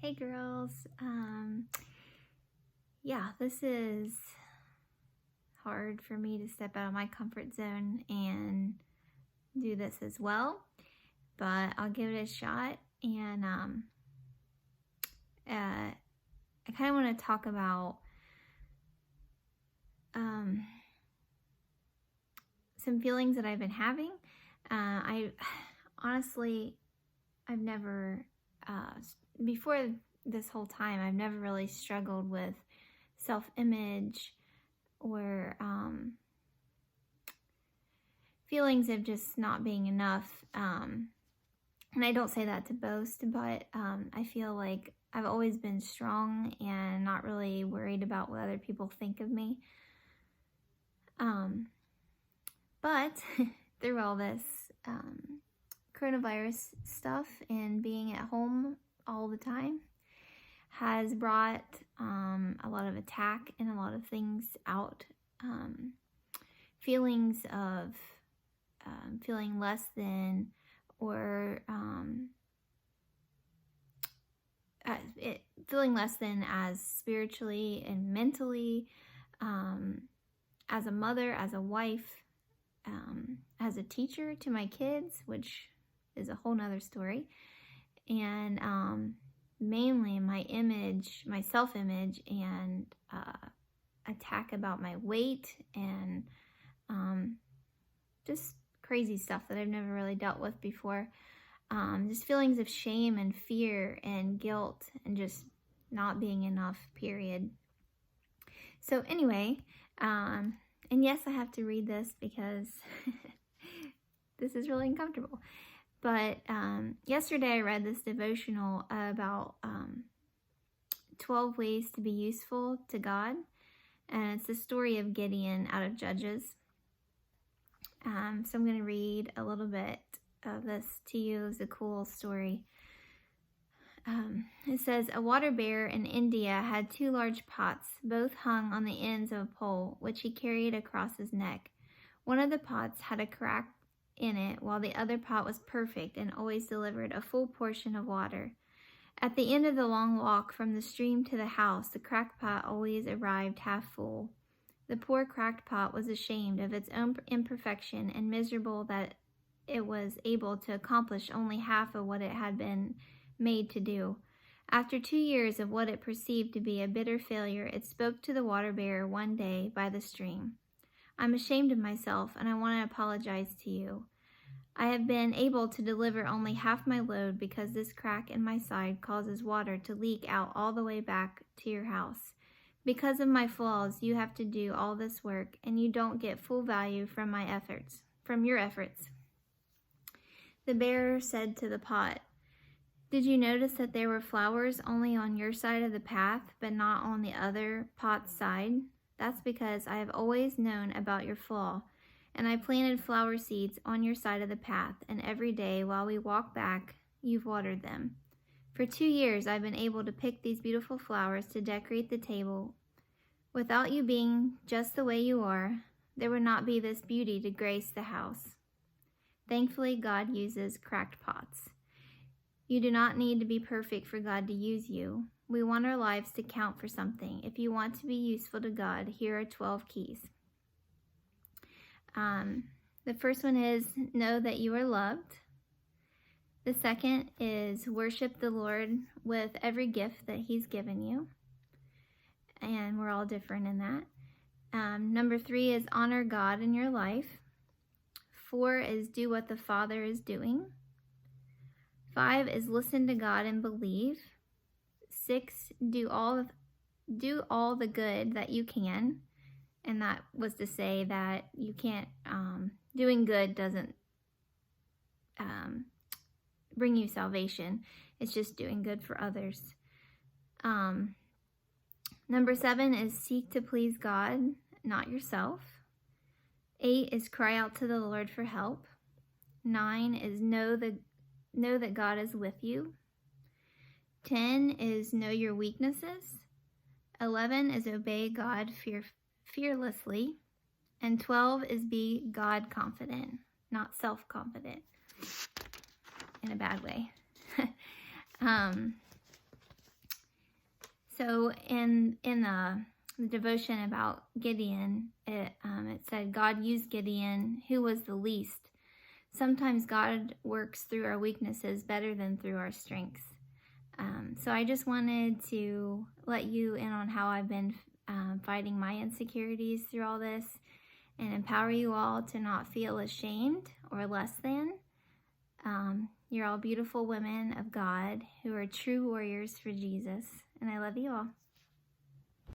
Hey girls, yeah, this is hard for me to step out of my comfort zone and do this as well, but I'll give it a shot. And I kind of want to talk about some feelings that I've been having. I honestly, I've never, before this whole time, I've never really struggled with self-image or feelings of just not being enough. And I don't say that to boast, but I feel like I've always been strong and not really worried about what other people think of me. But through all this coronavirus stuff and being at home all the time has brought a lot of attack and a lot of things out. Feelings of feeling less than, or feeling less than as spiritually and mentally, as a mother, as a wife, as a teacher to my kids, which is a whole nother story, and mainly my image, my self-image, and attack about my weight, and just crazy stuff that I've never really dealt with before. Just feelings of shame and fear and guilt and just not being enough, period. So anyway, and yes, I have to read this because this is really uncomfortable. But yesterday I read this devotional about 12 ways to be useful to God. And it's the story of Gideon out of Judges. So I'm going to read a little bit of this to you. It's a cool story. It says, a water bearer in India had 2 large pots, both hung on the ends of a pole, which he carried across his neck. One of the pots had a crack in it, while the other pot was perfect and always delivered a full portion of water. At the end of the long walk from the stream to the house, the cracked pot always arrived half full. The poor cracked pot was ashamed of its own imperfection and miserable that it was able to accomplish only half of what it had been made to do. After 2 years of what it perceived to be a bitter failure, it spoke to the water bearer one day by the stream. I'm ashamed of myself, and I want to apologize to you. I have been able to deliver only half my load because this crack in my side causes water to leak out all the way back to your house. Because of my flaws, you have to do all this work, and you don't get full value from your efforts. The bearer said to the pot, did you notice that there were flowers only on your side of the path, but not on the other pot's side? That's because I have always known about your flaw, and I planted flower seeds on your side of the path, and every day while we walk back, you've watered them. For 2 years, I've been able to pick these beautiful flowers to decorate the table. Without you being just the way you are, there would not be this beauty to grace the house. Thankfully, God uses cracked pots. You do not need to be perfect for God to use you. We want our lives to count for something. If you want to be useful to God, here are 12 keys. The first one is know that you are loved. The second is worship the Lord with every gift that He's given you. And we're all different in that. Number 3 is honor God in your life. 4 is do what the Father is doing. 5 is listen to God and believe. 6, do all the good that you can. And that was to say that you can't, doing good doesn't bring you salvation. It's just doing good for others. Number 7 is seek to please God, not yourself. 8 is cry out to the Lord for help. 9 is know that God is with you. 10 is know your weaknesses. 11 is obey God fearlessly. And 12 is be God confident, not self-confident in a bad way. So in the devotion about Gideon, it said God used Gideon, who was the least. Sometimes God works through our weaknesses better than through our strengths. So I just wanted to let you in on how I've been fighting my insecurities through all this, and empower you all to not feel ashamed or less than. You're all beautiful women of God who are true warriors for Jesus, and I love you all.